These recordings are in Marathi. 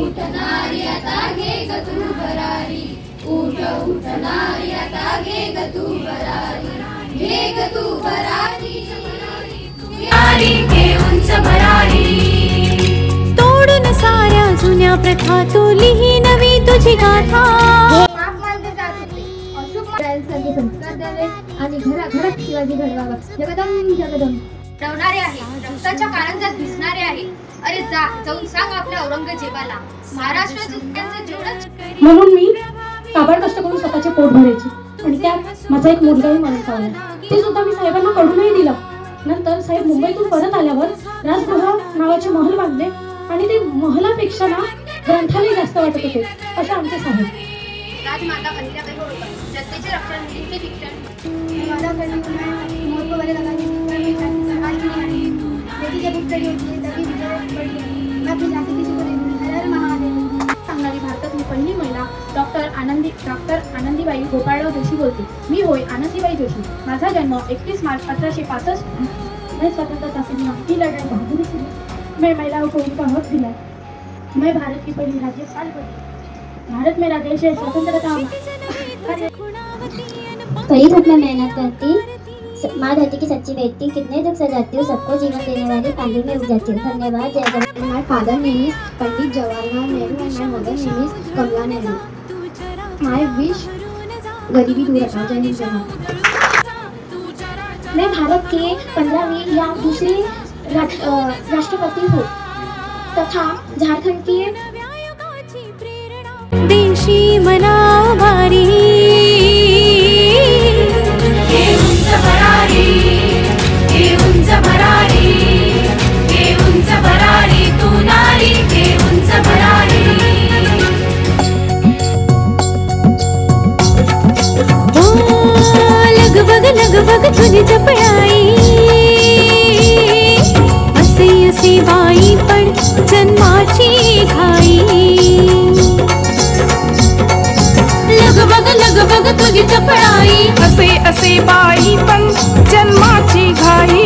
उठ नारी आता घे ग तू भरारी, उठ उठ नारी आता घे ग तू भरारी, घे ग तू भरारी, नारी घे उंच भरारी. तोडून साऱ्या जुन्या प्रथा तू लिही नवी तुझी गाथा. संस्कार द्यावे आणि घराघरात शिवाजी घडवावा. जगदम जगदम डवणारे आहे, रक्ताच्या कारंजात दिसणारे आहे. अरे जाऊन सांग आपल्या औरंगजेबाला महाराष्ट्राचं जेवढं. म्हणून मी काबाड कष्ट करून स्वतःचे पोट भरायची आणि त्यात माझा एक मुलगाही मला चावला. ते सुद्धा मी साहेबांना कळूनही दिलं. नंतर साहेब मुंबईतून परत आल्यावर राजगृह नावाचे महल बांधले आणि ते महलापेक्षा ना ग्रंथालय जास्त वाटत होते असे आमचे साहेब. राजमाता अहिल्याबाई होळकर, जनतेचे रक्षण, मुलींचे शिक्षण. सांगणारी भारतातली पहिली महिला डॉक्टर आनंदीबाई गोपाळराव जोशी बोलते. मी होय आनंदीबाई जोशी. माझा जन्म 31 मार्च 1865. मैं स्वतंत्रता सेना की लड़ाई बहादुरी से मैं महिलाओं को उनका हक दिलाया. मैं भारत की पहली राज्यपाल बनी. भारत मेरा देश है, स्वतंत्रता. कई धूप में मेहनत करती माँ धरती की सच्ची बेटी, कितने दुख सजाती हूँ, सबको जीवन देने वाली पानी में उग जाती हूँ. धन्यवाद. जय Jagannath. My father name is Pandit Jawaharlal Nehru and my mother name is Kamala Nehru. My wish गरीबी दूर हटाओ. जय हिंद जय भारत. मैं भारत के 15वीं या दूसरे राष्ट्रपति हूँ तथा झारखंड के देशी मनावारी. घे उंच भरारी, घे उंच भरारी, घे उंच भरारी, तू नारी घे उंच भरारी. लगबग तुझी जपळाई, असे असे बाई पण जन्माची घाई. लगबग तुझी जपळाई, असे असे बाई पण जन्माची घाई.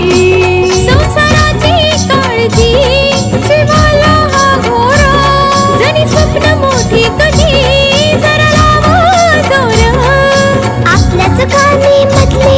संसाराची काळजी जीवाला हा घोरा, जणी स्वप्न मोठी कधी जरा लावा जोर. आपल्याच कामी मधले